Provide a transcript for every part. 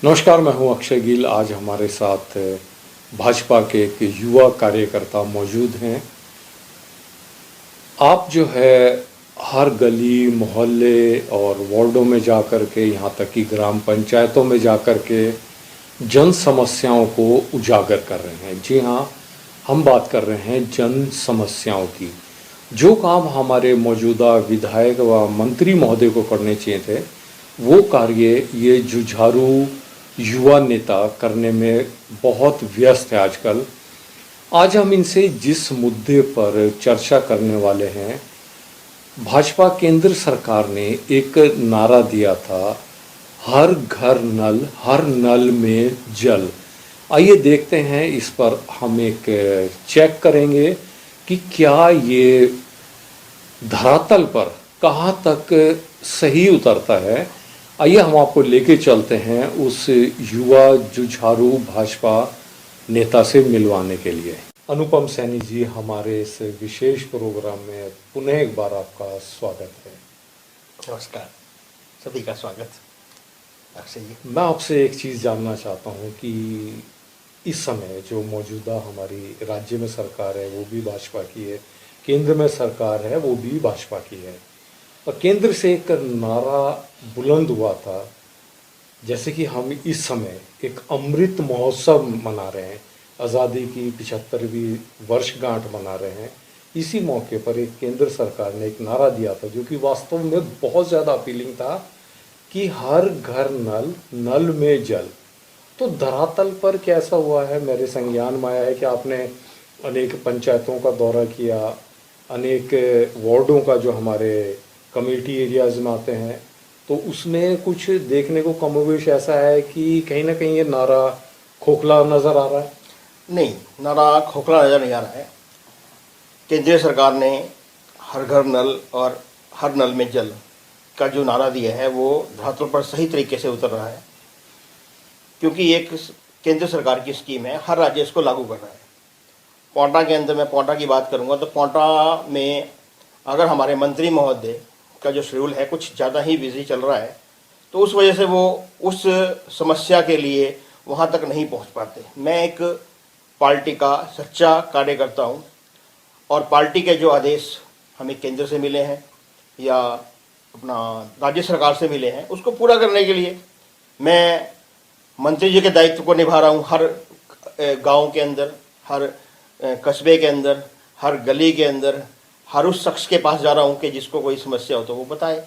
नमस्कार, मैं हूं अक्षय गिल। आज हमारे साथ भाजपा के एक युवा कार्यकर्ता मौजूद हैं। आप जो है हर गली मोहल्ले और वार्डों में जा कर के, यहाँ तक कि ग्राम पंचायतों में जा कर के जन समस्याओं को उजागर कर रहे हैं। जी हाँ, हम बात कर रहे हैं जन समस्याओं की। जो काम हमारे मौजूदा विधायक व मंत्री महोदय को करने चाहिए थे, वो कार्य ये जुझारू युवा नेता करने में बहुत व्यस्त है आजकल। आज हम इनसे जिस मुद्दे पर चर्चा करने वाले हैं, भाजपा केंद्र सरकार ने एक नारा दिया था, हर घर नल, हर नल में जल। आइए देखते हैं, इस पर हम एक चेक करेंगे कि क्या ये धरातल पर कहाँ तक सही उतरता है। आइए हम आपको लेके चलते हैं उस युवा जुझारू भाजपा नेता से मिलवाने के लिए। अनुपम सैनी जी, हमारे इस विशेष प्रोग्राम में पुनः एक बार आपका स्वागत है। नमस्कार, सभी का स्वागत। अक्षय जी, मैं आपसे एक चीज़ जानना चाहता हूं कि इस समय जो मौजूदा हमारी राज्य में सरकार है वो भी भाजपा की है, केंद्र में सरकार है वो भी भाजपा की है, और केंद्र से एक नारा बुलंद हुआ था, जैसे कि हम इस समय एक अमृत महोत्सव मना रहे हैं, आज़ादी की 75वीं वर्षगांठ मना रहे हैं। इसी मौके पर एक केंद्र सरकार ने एक नारा दिया था जो कि वास्तव में बहुत ज़्यादा अपीलिंग था कि हर घर नल, नल में जल। तो धरातल पर कैसा हुआ है, मेरे संज्ञान में आया है कि आपने अनेक पंचायतों का दौरा किया, अनेक वार्डों का जो हमारे कम्युनिटी एरियाज़ में आते हैं, तो उसमें कुछ देखने को कमोवेश ऐसा है कि कहीं ना कहीं ये नारा खोखला नज़र आ रहा है। नहीं, नारा खोखला नज़र नहीं आ रहा है। केंद्रीय सरकार ने हर घर नल और हर नल में जल का जो नारा दिया है वो धरातल पर सही तरीके से उतर रहा है, क्योंकि एक केंद्र सरकार की स्कीम है, हर राज्य इसको लागू कर रहा है। पौंटा के अंदर, मैं पौंटा की बात करूंगा तो पौंटा में अगर हमारे मंत्री महोदय का जो शेड्यूल है कुछ ज़्यादा ही बिजी चल रहा है, तो उस वजह से वो उस समस्या के लिए वहाँ तक नहीं पहुँच पाते। मैं एक पार्टी का सच्चा कार्यकर्ता हूँ और पार्टी के जो आदेश हमें केंद्र से मिले हैं या अपना राज्य सरकार से मिले हैं, उसको पूरा करने के लिए मैं मंत्री जी के दायित्व को निभा रहा हूँ। हर गांव के अंदर, हर कस्बे के अंदर, हर गली के अंदर, हर उस शख्स के पास जा रहा हूँ कि जिसको कोई समस्या हो तो वो बताए।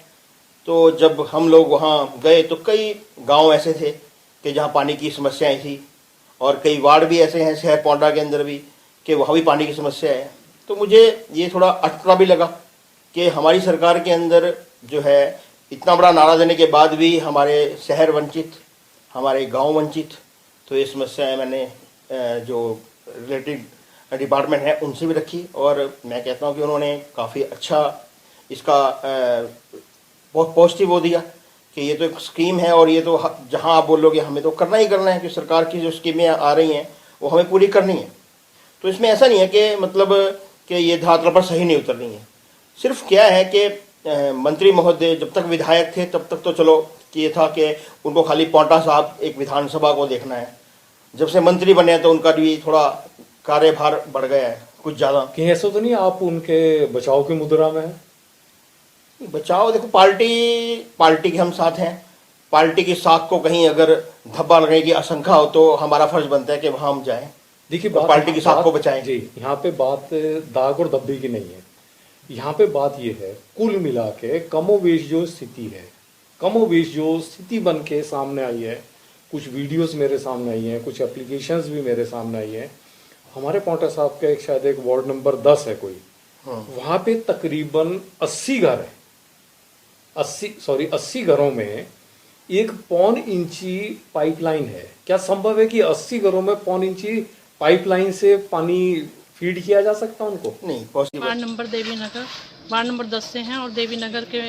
तो जब हम लोग वहाँ गए तो कई गांव ऐसे थे कि जहाँ पानी की समस्याएं थी, और कई वार्ड भी ऐसे हैं शहर पौंटा के अंदर भी कि वहाँ भी पानी की समस्या है। तो मुझे ये थोड़ा अटपटा भी लगा कि हमारी सरकार के अंदर जो है इतना बड़ा नारा देने के बाद भी हमारे शहर वंचित, हमारे गाँव वंचित। तो ये समस्याएँ मैंने जो रिलेटेड डिपार्टमेंट है उनसे भी रखी, और मैं कहता हूँ कि उन्होंने काफ़ी अच्छा इसका बहुत पॉजिटिव वो दिया कि ये तो एक स्कीम है और ये तो जहाँ आप बोलोगे हमें तो करना ही करना है, कि सरकार की जो स्कीमें आ रही हैं वो हमें पूरी करनी है। तो इसमें ऐसा नहीं है कि मतलब कि ये धरातल पर सही नहीं उतर रही है। सिर्फ क्या है कि मंत्री महोदय जब तक विधायक थे तब तक तो चलो कि ये था कि उनको खाली पौंटा साहब एक विधानसभा को देखना है। जब से मंत्री बने तो उनका भी थोड़ा कार्यभार बढ़ गया है कुछ ज़्यादा। कहीं ऐसा तो नहीं आप उनके बचाव की मुद्रा में है? बचाव, देखो पार्टी के हम साथ हैं। पार्टी की साख को कहीं अगर धब्बा लगने की आशंका हो तो हमारा फर्ज बनता है कि वहाँ हम जाएं। देखिए, तो पार्टी की साख को बचाएं। जी, यहाँ पे बात दाग और धब्बे की नहीं है। यहाँ पे बात ये है, कुल मिला के कमोवेश जो स्थिति है, कमोवेश जो स्थिति बन के सामने आई है, कुछ वीडियोस मेरे सामने आई हैं, कुछ एप्लीकेशंस भी मेरे सामने आई हैं। हमारे पौंटा साहब का एक शायद एक वार्ड नंबर 10 है कोई, वहाँ पे तकरीबन 80 घर है, 80 घरों में 1.25 इंची पाइपलाइन है। क्या संभव है कि 80 घरों में 1.25 इंची पाइपलाइन से पानी फीड किया जा सकता है उनको? नहीं पॉसिबल। वार्ड नंबर देवी नगर, वार्ड नंबर 10 से हैं और देवी नगर के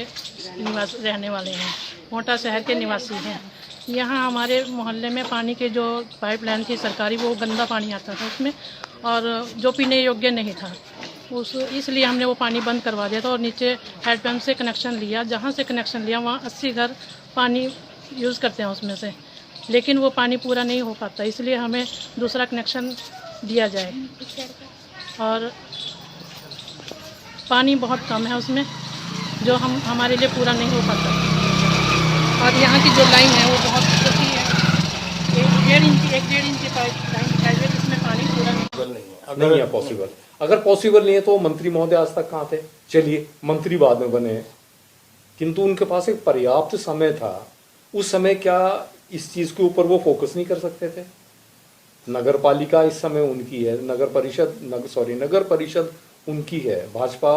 निवास रहने वाले हैं, पौंटा शहर के निवासी हैं। यहाँ हमारे मोहल्ले में पानी के जो पाइपलाइन थी सरकारी, वो गंदा पानी आता था उसमें, और जो पीने योग्य नहीं था। इसलिए हमने वो पानी बंद करवा दिया था और नीचे हैंडपम्प से कनेक्शन लिया। जहाँ से कनेक्शन लिया वहाँ 80 घर पानी यूज़ करते हैं उसमें से। लेकिन वो पानी पूरा नहीं हो पाता, इसलिए हमें दूसरा कनेक्शन दिया जाए। और पानी बहुत कम है उसमें, जो हमारे लिए पूरा नहीं हो पाता। और यहाँ की जो लाइन है वो बहुत छोटी है, 1.5 इंच की पाइप लाइन दिखाई दे, जिसमें पानी पूरा नहीं नहीं है पॉसिबल। अगर पॉसिबल नहीं है तो मंत्री महोदय आज तक कहाँ थे? चलिए मंत्री बाद में बने, किंतु उनके पास एक पर्याप्त समय था। उस समय क्या इस चीज के ऊपर वो फोकस नहीं कर सकते थे? नगर पालिका इस समय उनकी है, नगर परिषद उनकी है, भाजपा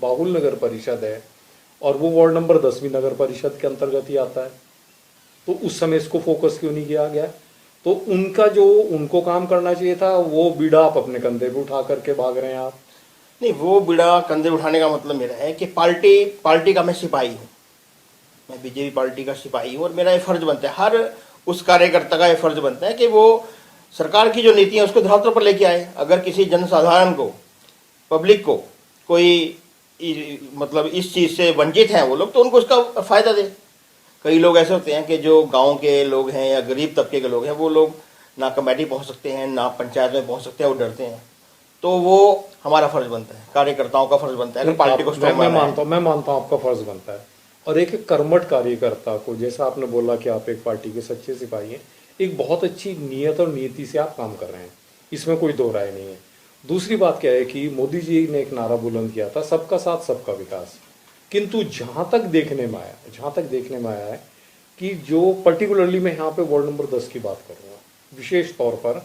बाहुल नगर परिषद है, और वो वार्ड नंबर 10 भी नगर परिषद के अंतर्गत ही आता है। तो उस समय इसको फोकस क्यों नहीं किया गया? तो उनका जो उनको काम करना चाहिए था वो बीड़ा आप अपने कंधे पे उठा करके भाग रहे हैं आप। नहीं, वो बीड़ा कंधे उठाने का मतलब मेरा है कि पार्टी का मैं सिपाही हूँ, मैं बीजेपी पार्टी का सिपाही हूँ, और मेरा ये फर्ज बनता है, हर उस कार्यकर्ता का ये फर्ज बनता है कि वो सरकार की जो नीति है उसको धरातल पर लेके आए। अगर किसी जनसाधारण को, पब्लिक को कोई मतलब इस चीज़ से वंचित हैं वो लोग, तो उनको उसका फ़ायदा दे। कई लोग ऐसे होते हैं कि जो गांव के लोग हैं या गरीब तबके के लोग हैं, वो लोग ना कमेटी पहुंच सकते हैं, ना पंचायत में पहुंच सकते हैं, वो डरते हैं। तो वो हमारा फर्ज बनता है, कार्यकर्ताओं का फर्ज बनता है कि पार्टी को स्ट्रॉन्ग मैं मानता हूँ आपका फर्ज बनता है। और एक कर्मठ कार्यकर्ता को, जैसा आपने बोला कि आप एक पार्टी के सच्चे सिपाही हैं, एक बहुत अच्छी नियत और नीति से आप काम कर रहे हैं, इसमें कोई दो राय नहीं है। दूसरी बात क्या है कि मोदी जी ने एक नारा बुलंद किया था, सबका साथ सबका विकास। किंतु जहां तक देखने में आया है कि जो पर्टिकुलरली मैं यहाँ पे वार्ड नंबर 10 की बात करूँगा विशेष तौर पर,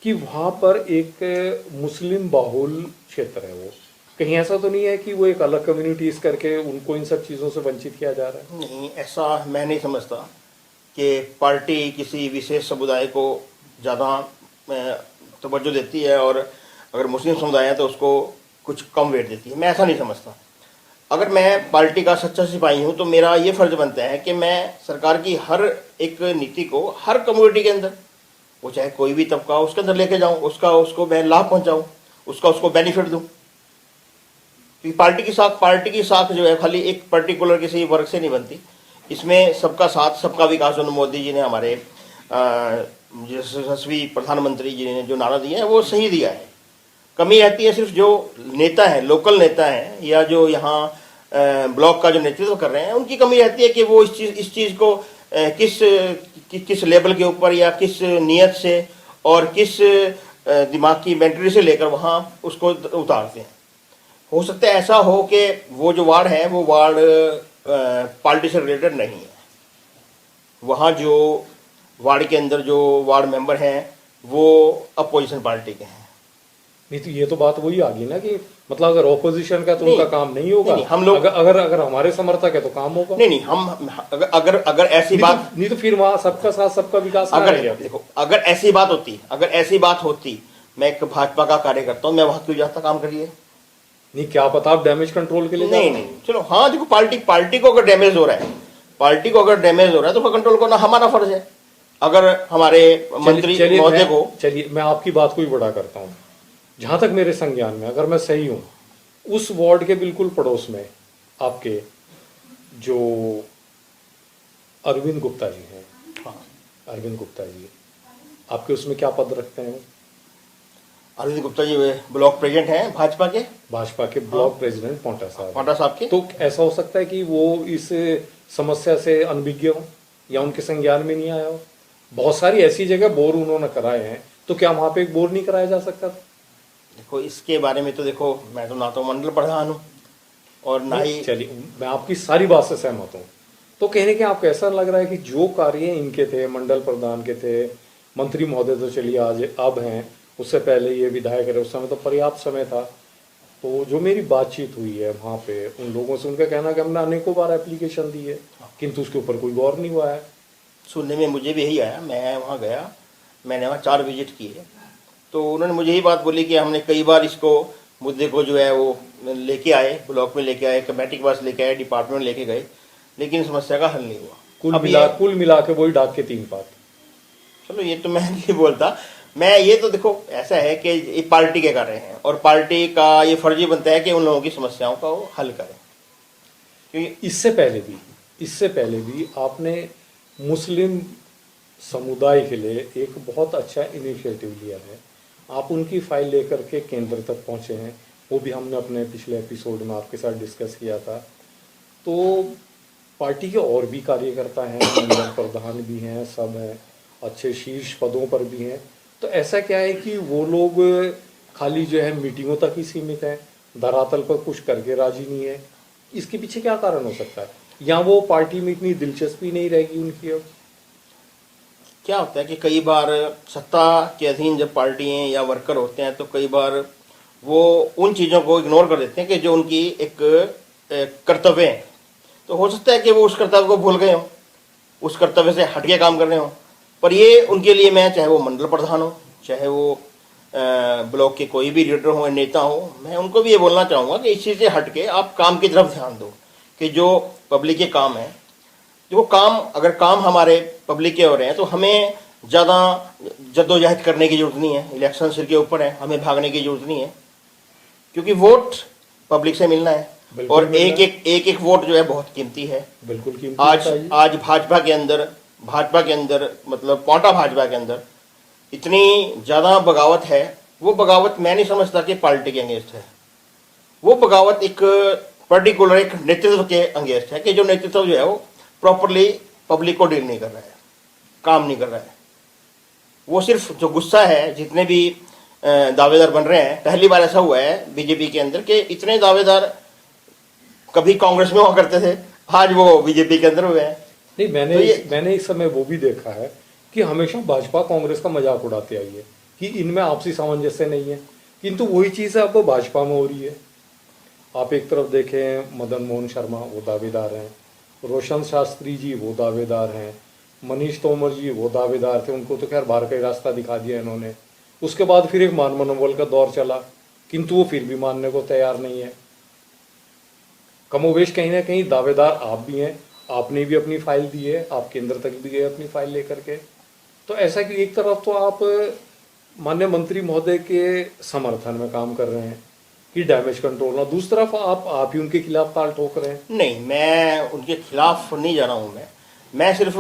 कि वहाँ पर एक मुस्लिम बाहुल क्षेत्र है। वो कहीं ऐसा तो नहीं है कि वो एक अलग कम्युनिटीज करके उनको इन सब चीज़ों से वंचित किया जा रहा है? नहीं, ऐसा मैं नहीं समझता कि पार्टी किसी विशेष समुदाय को ज़्यादा तवज्जो देती है और अगर मुस्लिम समुदाय है तो उसको कुछ कम वेट देती है। मैं ऐसा नहीं समझता। अगर मैं पार्टी का सच्चा सिपाही हूँ तो मेरा ये फर्ज बनता है कि मैं सरकार की हर एक नीति को हर कम्युनिटी के अंदर, वो चाहे कोई भी तबका हो, उसके अंदर लेके जाऊँ, उसको मैं लाभ पहुँचाऊँ, उसको बेनिफिट दूँ। क्योंकि पार्टी की साख जो है खाली एक पर्टिकुलर किसी वर्ग से नहीं बनती। इसमें सबका साथ सबका विकास जो मोदी जी ने हमारे यशस्वी प्रधानमंत्री जी ने जो नारा दिया है वो सही दिया है। कमी रहती है सिर्फ जो नेता हैं, लोकल नेता हैं, या जो यहाँ ब्लॉक का जो नेतृत्व कर रहे हैं, उनकी कमी रहती है कि वो इस चीज़ को किस लेवल के ऊपर या किस नियत से और किस दिमाग की मेंटली से लेकर वहाँ उसको उतारते हैं। हो सकता है ऐसा हो कि वो जो वार्ड है वो वार्ड पार्टी से रिलेटेड नहीं है, वहाँ जो वार्ड के अंदर जो वार्ड मेंबर हैं वो अपोजिशन पार्टी के हैं। नहीं तो ये तो बात वही आ गई ना कि मतलब अगर ऑपोजिशन का तो उनका काम नहीं होगा। नहीं, हम लोग अगर हमारे समर्थक है तो काम होगा। नहीं, हम अगर ऐसी बात नहीं तो फिर वहाँ सबका साथ सबका विकास देखो, अगर ऐसी बात होती मैं एक भाजपा का कार्यकर्ता हूँ, मैं वहाँ क्यों जाता काम करिए? नहीं, क्या पता आप डैमेज कंट्रोल के लिए नहीं, चलो हाँ, देखो पार्टी को अगर डैमेज हो रहा है तो कंट्रोल करना हमारा फर्ज है। अगर हमारे मंत्री महोदय को, चलिए मैं आपकी बात को ही बड़ा करता हूँ। जहां तक मेरे संज्ञान में, अगर मैं सही हूं, उस वार्ड के बिल्कुल पड़ोस में आपके जो अरविंद गुप्ता जी हैं, अरविंद गुप्ता जी आपके उसमें क्या पद रखते हैं? अरविंद गुप्ता जी ब्लॉक प्रेसिडेंट हैं भाजपा के ब्लॉक प्रेसिडेंट पोंटा साहब के। तो ऐसा हो सकता है कि वो इस समस्या से अनभिज्ञ हो या उनके संज्ञान में नहीं आया हो। बहुत सारी ऐसी जगह बोर उन्होंने कराए हैं, तो क्या वहां पे एक बोर नहीं कराया जा सकता था? देखो, इसके बारे में तो देखो, मैं तो ना तो मंडल प्रधान हूँ और ना ही, चलिए मैं आपकी सारी बात से सहमत हूँ। तो कहने के आपको ऐसा लग रहा है कि जो कार्य इनके थे, मंडल प्रधान के थे, मंत्री महोदय तो चलिए आज अब हैं, उससे पहले ये विधायक रहे, उस समय तो पर्याप्त समय था। तो जो मेरी बातचीत हुई है वहाँ पे उन लोगों से, उनका कहना कि हमने अनेकों बार एप्लीकेशन दी है किंतु उसके ऊपर कोई गौर नहीं हुआ है। सुनने में मुझे भी यही आया। मैं वहाँ गया, मैंने वहाँ 4 विजिट किए, तो उन्होंने मुझे यही बात बोली कि हमने कई बार इसको मुद्दे को जो है वो लेके आए, ब्लॉक में लेके आए, कमेटी के पास लेके आए, डिपार्टमेंट लेके गए, लेकिन समस्या का हल नहीं हुआ। कुल मिला के वही डाक के 3 पात। चलो ये तो मैं नहीं बोलता, मैं ये तो देखो ऐसा है कि ये पार्टी के कार्य हैं और पार्टी का ये फर्ज ही बनता है कि उन लोगों की समस्याओं का वो हल करें। क्योंकि इससे पहले भी आपने मुस्लिम समुदाय के लिए एक बहुत अच्छा इनिशिएटिव लिया है। आप उनकी फाइल लेकर के केंद्र तक पहुंचे हैं, वो भी हमने अपने पिछले एपिसोड में आपके साथ डिस्कस किया था। तो पार्टी के और भी कार्यकर्ता हैं, मंडल प्रधान भी हैं, सब हैं, अच्छे शीर्ष पदों पर भी हैं। तो ऐसा क्या है कि वो लोग खाली जो है मीटिंगों तक ही सीमित हैं, धरातल पर कुछ करके राजी नहीं है? इसके पीछे क्या कारण हो सकता है? या वो पार्टी में इतनी दिलचस्पी नहीं रहेगी उनकी अब? क्या होता है कि कई बार सत्ता के अधीन जब पार्टियां या वर्कर होते हैं तो कई बार वो उन चीज़ों को इग्नोर कर देते हैं कि जो उनकी एक कर्तव्य है। तो हो सकता है कि वो उस कर्तव्य को भूल गए हों, उस कर्तव्य से हट के काम कर रहे हों। पर ये उनके लिए, मैं चाहे वो मंडल प्रधान हो, चाहे वो ब्लॉक के कोई भी लीडर हो, नेता हो, मैं उनको भी ये बोलना चाहूँगा कि इस चीज़ से हट के आप काम की तरफ ध्यान दो कि जो पब्लिक के काम है, जो काम, अगर काम हमारे पब्लिक के हो रहे हैं तो हमें ज़्यादा जद्दोजहद करने की जरूरत नहीं है। इलेक्शन सिर के ऊपर है, हमें भागने की जरूरत नहीं है, क्योंकि वोट पब्लिक से मिलना है। और एक वोट जो है बहुत कीमती है। बिल्कुल कीमती। आज भाजपा के अंदर मतलब पांटा भाजपा के अंदर इतनी ज़्यादा बगावत है। वो बगावत मैं नहीं समझता कि पार्टी के अगेंस्ट है। वो बगावत एक पर्टिकुलर एक नेतृत्व के अगेंस्ट है कि जो नेतृत्व जो है वो प्रॉपरली पब्लिक को डील नहीं कर रहा है, काम नहीं कर रहा है। वो सिर्फ जो गुस्सा है, जितने भी दावेदार बन रहे हैं, पहली बार ऐसा हुआ है बीजेपी के अंदर कि इतने दावेदार कभी कांग्रेस में हुआ करते थे, आज वो बीजेपी के अंदर हुए हैं। नहीं, मैंने इस समय वो भी देखा है कि हमेशा भाजपा कांग्रेस का मजाक उड़ाते आई है कि इनमें आपसी सामंजस्य नहीं है, किंतु वही चीज़ अब भाजपा में हो रही है। आप एक तरफ देखें, मदन मोहन शर्मा वो दावेदार हैं, रोशन शास्त्री जी वो दावेदार हैं, मनीष तोमर जी वो दावेदार थे, उनको तो खैर बाहर का ही रास्ता दिखा दिया इन्होंने। उसके बाद फिर एक मान मनोबल का दौर चला, किंतु वो फिर भी मानने को तैयार नहीं है। कमोवेश कहीं ना कहीं दावेदार आप भी हैं, आपने भी अपनी फाइल दी है, आप केंद्र तक भी गए अपनी फाइल लेकर के। तो ऐसा कि एक तरफ तो आप माननीय मंत्री महोदय के समर्थन में काम कर रहे हैं कि डैमेज कंट्रोल, और दूसरी तरफ आप ही उनके खिलाफ ताल ठोक रहे हैं। नहीं, मैं उनके खिलाफ नहीं जा रहा हूँ। मैं सिर्फ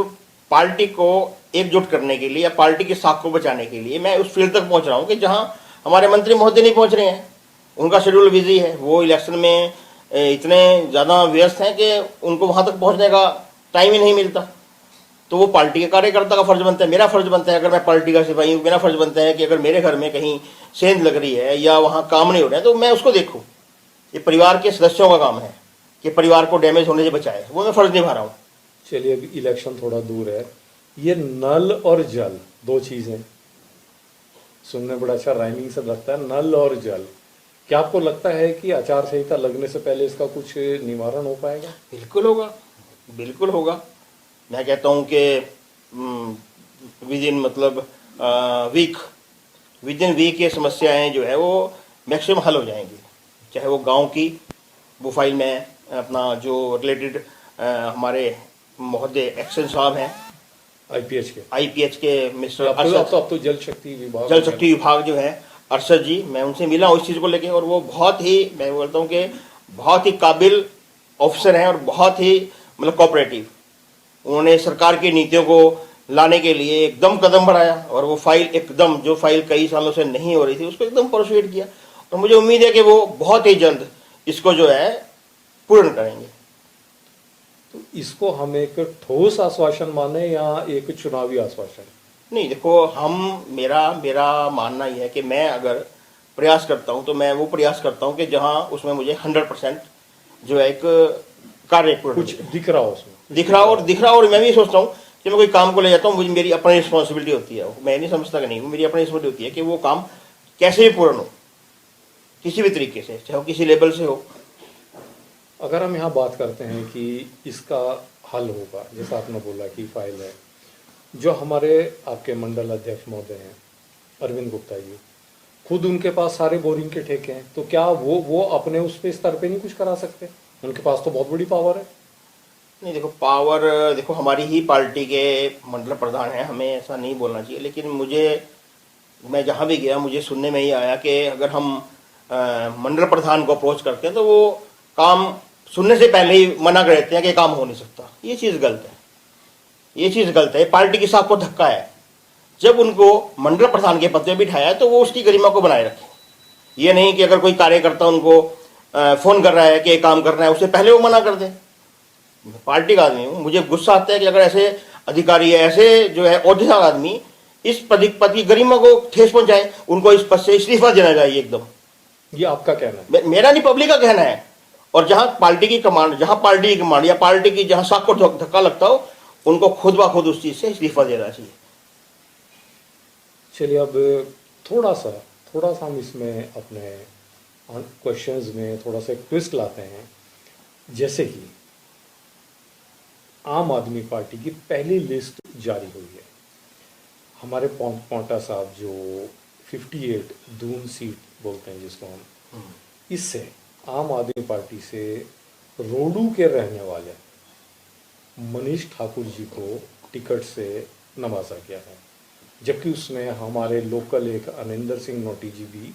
पार्टी को एकजुट करने के लिए या पार्टी की साख को बचाने के लिए मैं उस फील्ड तक पहुँच रहा हूँ कि जहाँ हमारे मंत्री महोदय नहीं पहुँच रहे हैं। उनका शेड्यूल बिजी है, वो इलेक्शन में इतने ज़्यादा व्यस्त हैं कि उनको वहाँ तक पहुँचने का टाइम ही नहीं मिलता। तो वो पार्टी के कार्यकर्ता का फर्ज बनता है, मेरा फर्ज बनता है, अगर मैं पार्टी का सिपाही हूँ, मेरा फर्ज बनता है कि अगर मेरे घर में कहीं सेंध लग रही है या वहाँ काम नहीं हो रहा है तो मैं उसको देखूँ। ये परिवार के सदस्यों का काम है कि परिवार को डैमेज होने से बचाए, वो मैं फर्ज निभा रहा हूँ। चलिए, अभी इलेक्शन थोड़ा दूर है, ये नल और जल दो चीज़ें सुनने बड़ा अच्छा राइमिंग से लगता है, नल और जल। क्या आपको लगता है कि आचार संहिता लगने से पहले इसका कुछ निवारण हो पाएगा? बिल्कुल होगा, बिल्कुल होगा। मैं कहता हूँ कि विद इन मतलब वीक ये समस्याएं जो है वो मैक्सिमम हल हो जाएंगी। चाहे वो गांव की वो फाइल में अपना जो रिलेटेड हमारे महोदय एक्शन साहब हैं आईपीएच के मिस्टर अब तो जल शक्ति विभाग जो है अरशद जी, मैं उनसे मिला उस चीज़ को लेके, और वो बहुत ही, मैं बोलता हूँ कि बहुत ही काबिल ऑफिसर हैं और बहुत ही मतलब कोऑपरेटिव। उन्होंने सरकार की नीतियों को लाने के लिए एकदम कदम बढ़ाया और वो फाइल एकदम, जो फाइल कई सालों से नहीं हो रही थी, उसको एकदम परसुएट किया। और मुझे उम्मीद है कि वो बहुत ही जल्द इसको जो है पूर्ण करेंगे। तो इसको हम एक ठोस आश्वासन माने या एक चुनावी आश्वासन? नहीं, देखो, मेरा मानना यह है कि मैं अगर प्रयास करता हूं तो मैं वो प्रयास करता हूं कि जहां उसमें मुझे 100% जो है एक कार्य कुछ दिख रहा हो, उसमें दिख रहा और मैं भी सोचता हूं कि मैं कोई काम को ले जाता हूं, मुझे मेरी अपनी रिस्पॉन्सिबिलिटी होती है। मैं नहीं समझता कि नहीं, वो मेरी अपनी रिस्पॉन्सिबिलिटी होती है कि वो काम कैसे भी पूर्ण हो, किसी भी तरीके से, चाहे वो किसी लेवल से हो। अगर हम यहाँ बात करते हैं कि इसका हल होगा, जैसा आपने बोला कि फाइल है, जो हमारे आपके मंडल अध्यक्ष महोदय हैं अरविंद गुप्ता जी, खुद उनके पास सारे बोरिंग के ठेके हैं, तो क्या वो अपने उस पे स्तर पे नहीं कुछ करा सकते? उनके पास तो बहुत बड़ी पावर है। नहीं, देखो, हमारी ही पार्टी के मंडल प्रधान हैं, हमें ऐसा नहीं बोलना चाहिए, लेकिन मैं जहाँ भी गया मुझे सुनने में ही आया कि अगर हम मंडल प्रधान को अप्रोच करते हैं तो वो काम सुनने से पहले ही मना कर देते हैं कि काम हो नहीं सकता। ये चीज़ गलत है। ये चीज़ गलत है, पार्टी की साख को धक्का है। जब उनको मंडल प्रधान के पद पे बिठाया है तो वो उसकी गरिमा को बनाए रखे। ये नहीं कि अगर कोई कार्यकर्ता उनको फ़ोन कर रहा है कि काम करना है, उससे पहले वो मना कर दे। मैं पार्टी का आदमी हूँ, मुझे गुस्सा आता है कि अगर ऐसे अधिकारी है, ऐसे जो है ओहदेदार आदमी इस पद की गरिमा को ठेस पहुंचाए, उनको इस पद से इस्तीफा देना चाहिए एकदम। ये आपका कहना है? मेरा नहीं, पब्लिक का कहना है। और जहां पार्टी की कमांड या पार्टी की जहां साख को धक्का लगता हो, उनको खुद ब खुद उस चीज से इस्तीफा देना चाहिए। चलिए, अब थोड़ा सा हम इसमें अपने क्वेश्चंस में थोड़ा सा एक ट्विस्ट लाते हैं। जैसे कि आम आदमी पार्टी की पहली लिस्ट जारी हुई है, हमारे पोंटा साहब जो 58 दून सीट बोलते हैं जिसको हम, इससे आम आदमी पार्टी से रोडू के रहने वाले मनीष ठाकुर जी को टिकट से नवाजा गया है, जबकि उसमें हमारे लोकल एक अनिंदर सिंह नोटी जी भी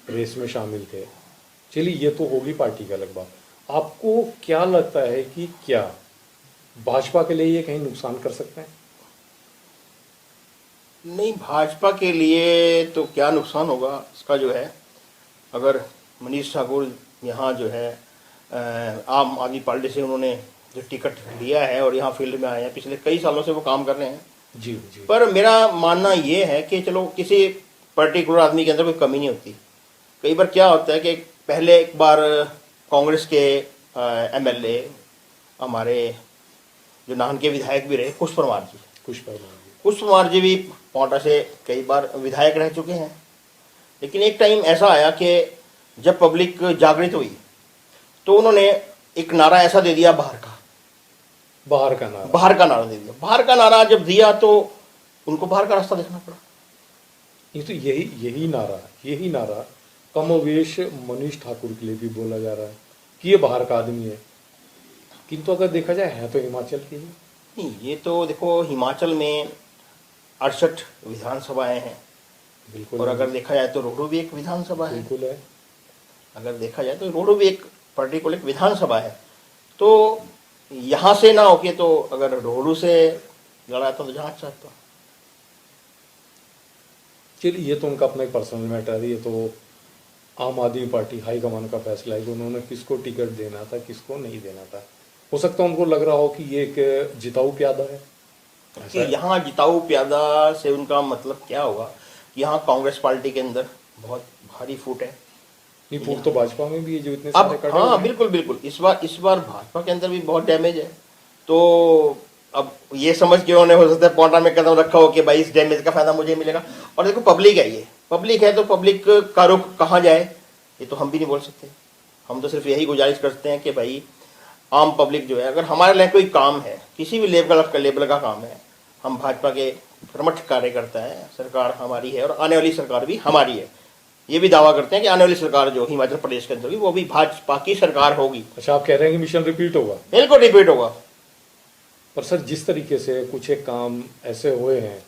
रेस में शामिल थे। चलिए, ये तो होगी पार्टी का अलग बात। आपको क्या लगता है कि क्या भाजपा के लिए ये कहीं नुकसान कर सकते हैं? नहीं, भाजपा के लिए तो क्या नुकसान होगा इसका जो है, अगर मनीष ठाकुर यहाँ जो है आम आदमी पार्टी से उन्होंने जो टिकट लिया है और यहाँ फील्ड में आए हैं, पिछले कई सालों से वो काम कर रहे हैं। जी। पर मेरा मानना ये है कि चलो, किसी पर्टिकुलर आदमी के अंदर कोई कमी नहीं होती। कई बार क्या होता है कि पहले एक बार कांग्रेस के एमएलए हमारे जो नाहन के विधायक भी रहे, पुष्प कुमार जी भी पोंटा से कई बार विधायक रह चुके हैं। लेकिन एक टाइम ऐसा आया कि जब पब्लिक जागृत हुई तो उन्होंने एक नारा ऐसा दे दिया, बाहर का नारा दे दिया। बाहर का नारा जब दिया तो उनको बाहर का रास्ता देखना पड़ा। ये तो यही नारा कमोवेश मनीष ठाकुर के लिए भी बोला जा रहा है कि ये बाहर का आदमी है, किंतु अगर देखा जाए है तो हिमाचल की ही। नहीं, ये तो देखो, हिमाचल में 68 विधानसभाएं हैं। बिल्कुल। और अगर देखा जाए तो रोहडू भी एक विधानसभा है। बिल्कुल है। अगर देखा जाए तो रोहडू भी एक पर्टिकुलर विधानसभा है। तो यहाँ से ना होके तो अगर रोहडू से लड़ा था तो जहाँ चाहता। चलिए, ये तो उनका अपना एक पर्सनल मैटर है। ये तो आम आदमी पार्टी हाईकमान का फैसला है कि उन्होंने किसको टिकट देना था, किसको नहीं देना था। हो सकता है उनको लग रहा हो कि ये एक जिताऊ प्यादा है। कि यहाँ जिताऊ प्यादा से उनका मतलब क्या होगा कि यहाँ कांग्रेस पार्टी के अंदर बहुत भारी फूट है। नहीं, फूट तो भाजपा में भी है जो इतने अब सारे हाँ, बिल्कुल। इस बार भाजपा के अंदर भी बहुत डैमेज है। तो अब ये समझ के उन्होंने हो सकता है पोंटा में कदम रखा हो कि भाई इस डैमेज का फायदा मुझे मिलेगा। और देखो, पब्लिक है, ये पब्लिक है तो पब्लिक का रुख कहाँ जाए ये तो हम भी नहीं बोल सकते। हम तो सिर्फ यही गुजारिश करते हैं कि भाई आम पब्लिक जो है, अगर हमारे लिए कोई काम है, किसी भी लेवल का काम है, हम भाजपा के प्रमुख कार्यकर्ता है, सरकार हमारी है और आने वाली सरकार भी हमारी है। ये भी दावा करते हैं कि आने वाली सरकार जो हिमाचल प्रदेश के अंदर होगी वो भी भाजपा की सरकार होगी। अच्छा, आप कह रहे हैं कि मिशन रिपीट होगा? बिल्कुल रिपीट होगा। पर सर, जिस तरीके से कुछ एक काम ऐसे हुए हैं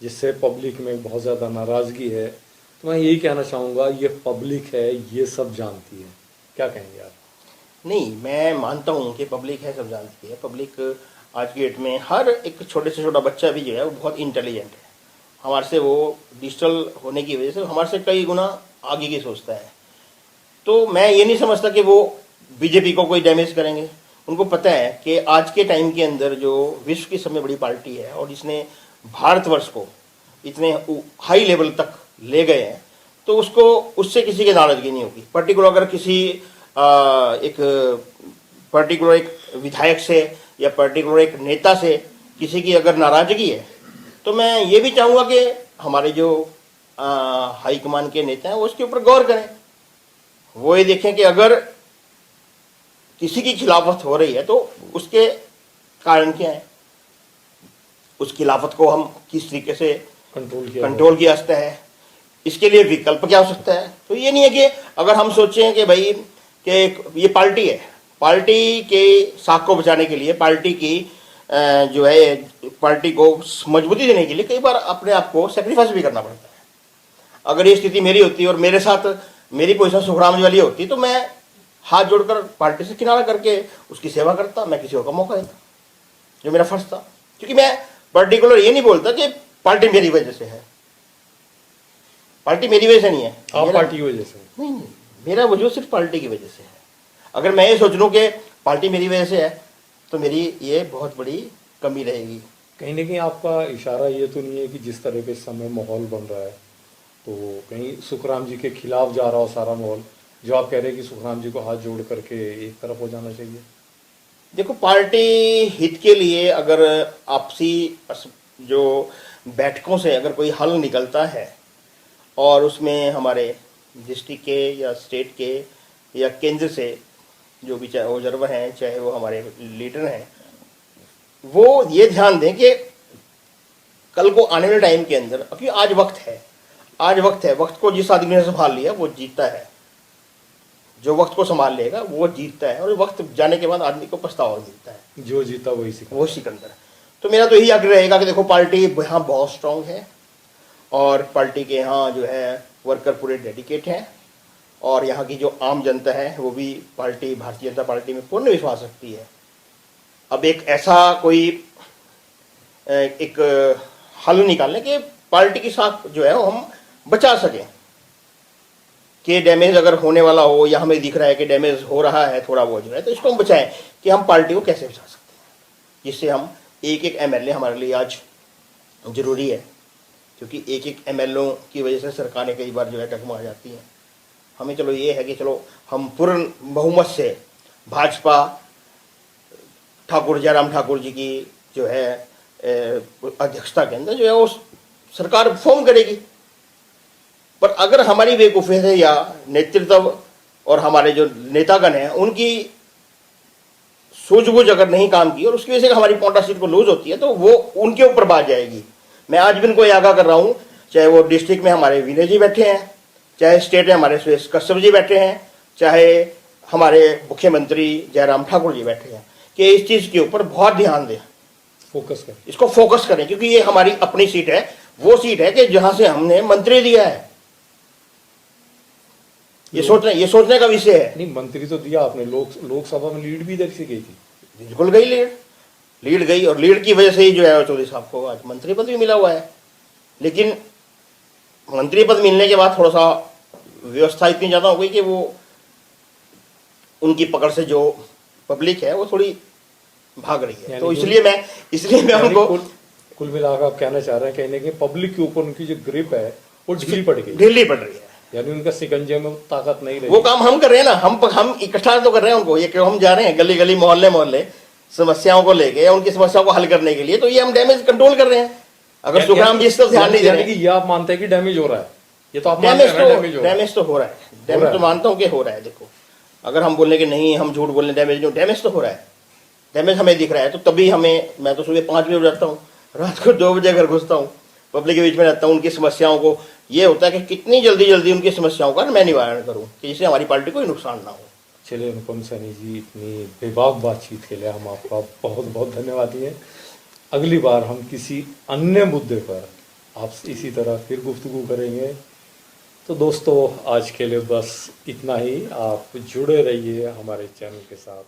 जिससे पब्लिक में बहुत ज़्यादा नाराज़गी है, तो मैं यही कहना चाहूँगा, ये पब्लिक है, ये सब जानती है। क्या कहेंगे आप? नहीं, मैं मानता हूँ कि पब्लिक है, सब जानती है। पब्लिक आज की डेट में हर एक छोटे से छोटा बच्चा भी जो है वो बहुत इंटेलिजेंट है। हमारे से वो डिजिटल होने की वजह से हमारे से कई गुना आगे की सोचता है। तो मैं ये नहीं समझता कि वो बीजेपी को कोई डैमेज करेंगे। उनको पता है कि आज के टाइम के अंदर जो विश्व की सबसे बड़ी पार्टी है और जिसने भारतवर्ष को इतने हाई लेवल तक ले गए हैं, तो उसको उससे किसी की नाराजगी नहीं होगी। पर्टिकुलर अगर किसी एक विधायक से या पर्टिकुलर एक नेता से किसी की अगर नाराजगी है, तो मैं ये भी चाहूँगा कि हमारे जो हाईकमान के नेता हैं वो उसके ऊपर गौर करें। वो ये देखें कि अगर किसी की खिलाफत हो रही है तो उसके कारण क्या है, उस खिलाफत को हम किस तरीके से कंट्रोल किया सकते हैं, इसके लिए विकल्प क्या हो सकता है। तो ये नहीं है कि अगर हम सोचें कि भाई कि ये पार्टी है, पार्टी के साख को बचाने के लिए, पार्टी की जो है पार्टी को मजबूती देने के लिए कई बार अपने आप को सेक्रीफाइस भी करना पड़ता है। अगर ये स्थिति मेरी होती और मेरे साथ मेरी पोजीशन सुखराम जी वाली होती तो मैं हाथ जोड़कर पार्टी से किनारा करके उसकी सेवा करता, मैं किसी और को मौका देता, जो मेरा फर्ज था। क्योंकि मैं पर्टिकुलर ये नहीं बोलता कि पार्टी मेरी वजह से है। पार्टी मेरी वजह से नहीं है, आप पार्टी की वजह से? नहीं, मेरा वजूद सिर्फ पार्टी की वजह से है। अगर मैं ये सोच लूँ कि पार्टी मेरी वजह से है तो मेरी ये बहुत बड़ी कमी रहेगी। कहीं ना कहीं आपका इशारा ये तो नहीं है कि जिस तरह के इस समय माहौल बन रहा है तो कहीं सुखराम जी के खिलाफ जा रहा हो सारा माहौल, जो आप कह रहे हैं कि सुखराम जी को हाथ जोड़ करके एक तरफ हो जाना चाहिए? देखो, पार्टी हित के लिए अगर आपसी जो बैठकों से अगर कोई हल निकलता है और उसमें हमारे डिस्ट्रिक्ट के या स्टेट के या केंद्र से जो भी चाहे ऑब्जर्वर हैं, चाहे वो हमारे लीडर हैं, वो ये ध्यान दें कि कल को आने वाले टाइम के अंदर, क्योंकि आज वक्त है, वक्त को जिस आदमी ने संभाल लिया वो जीतता है। जो वक्त को संभाल लेगा वो जीतता है, और वक्त जाने के बाद आदमी को पछतावा मिलता है। जो जीता वही सिकंदर। वो सिकंदर। तो मेरा तो यही आग्रह रहेगा कि देखो, पार्टी यहाँ बहुत स्ट्रांग है और पार्टी के यहाँ जो है वर्कर पूरे डेडिकेट हैं, और यहाँ की जो आम जनता है वो भी भारतीय जनता पार्टी में पूर्ण विश्वास रखती है। अब एक ऐसा कोई एक हल निकालने के पार्टी की साथ जो है वो हम बचा सकें कि डैमेज अगर होने वाला हो या हमें दिख रहा है कि डैमेज हो रहा है थोड़ा बहुत जो है, तो इसको हम बचाएं कि हम पार्टी को कैसे बचा सकते हैं, जिससे हम एक एमएलए हमारे लिए आज जरूरी है, क्योंकि एक एमएलए की वजह से सरकारें कई बार जो है टकमा जाती हैं। हमें चलो ये है कि चलो हम पूर्ण बहुमत से भाजपा जयराम ठाकुर जी की जो है अध्यक्षता के अंदर जो है वो सरकार फॉर्म करेगी। पर अगर हमारी बेवकूफ़ी से या नेतृत्व और हमारे जो नेतागण हैं उनकी सूझबूझ अगर नहीं काम की और उसकी वजह से हमारी पोंटा सीट को लूज होती है तो वो उनके ऊपर बात जाएगी। मैं आज भी उनको ये आगाह कर रहा हूँ, चाहे वो डिस्ट्रिक्ट में हमारे विनय जी बैठे हैं, चाहे स्टेट में हमारे सुरेश कश्यप जी बैठे हैं, चाहे हमारे मुख्यमंत्री जयराम ठाकुर जी बैठे हैं, कि इस चीज़ के ऊपर बहुत ध्यान दें, फोकस करें, इसको फोकस करें, क्योंकि ये हमारी अपनी सीट है, वो सीट है कि जहां से हमने मंत्री दिया है। ये सोचने का विषय है। नहीं, मंत्री तो दिया आपने, लोकसभा में लीड भी इधर से गई थी। बिल्कुल गई लीड गई, और लीड की वजह से ही जो है चौधरी साहब को आज मंत्री पद भी मिला हुआ है। लेकिन मंत्री पद मिलने के बाद थोड़ा सा व्यवस्था इतनी ज़्यादा हो गई कि वो उनकी पकड़ से जो पब्लिक है वो थोड़ी भाग रही है। तो इसलिए मैं उनको कुल मिलाकर आप कहना चाह रहे हैं कहने के पब्लिक के ऊपर उनकी जो ग्रिप है वो ढीली पड़ गई, ढीली पड़ रही है, यानी उनका शिकंजे में ताकत नहीं रही। वो काम हम कर रहे हैं ना, हम इकट्ठा तो कर रहे हैं उनको, ये क्यों हम जा रहे हैं गली गली मोहल्ले समस्याओं को लेके या उनकी समस्याओं को हल करने के लिए, तो ये हम डैमेज कंट्रोल कर रहे हैं। अगर सुखराम जी इस तरफ ध्यान नहीं दे रहे हैं, ये आप मानते हैं कि डैमेज हो रहा है, ये तो आप डैमेज तो हो रहा है, डैमेज तो मानता हूँ कि हो रहा है। देखो, अगर हम बोलने कि नहीं, हम झूठ बोलने डैमेज तो हो रहा है, डैमेज हमें दिख रहा है। तो तभी मैं तो सुबह 5 बजे उठ जाता हूँ, रात को 2 बजे घर घुसता हूँ, पब्लिक के बीच में रहता हूँ, उनकी समस्याओं को, ये होता है कि कितनी जल्दी उनकी समस्याओं का मैं निवारण करूँ कि जिससे हमारी पार्टी को नुकसान ना हो। चलिए अनुपम सैनी जी, इतनी बेबाक बातचीत के लिए हम आपका बहुत बहुत धन्यवाद हैं। अगली बार हम किसी अन्य मुद्दे पर आपसे इसी तरह फिर गुफ्तगू करेंगे। तो दोस्तों, आज के लिए बस इतना ही। आप जुड़े रहिए हमारे चैनल के साथ।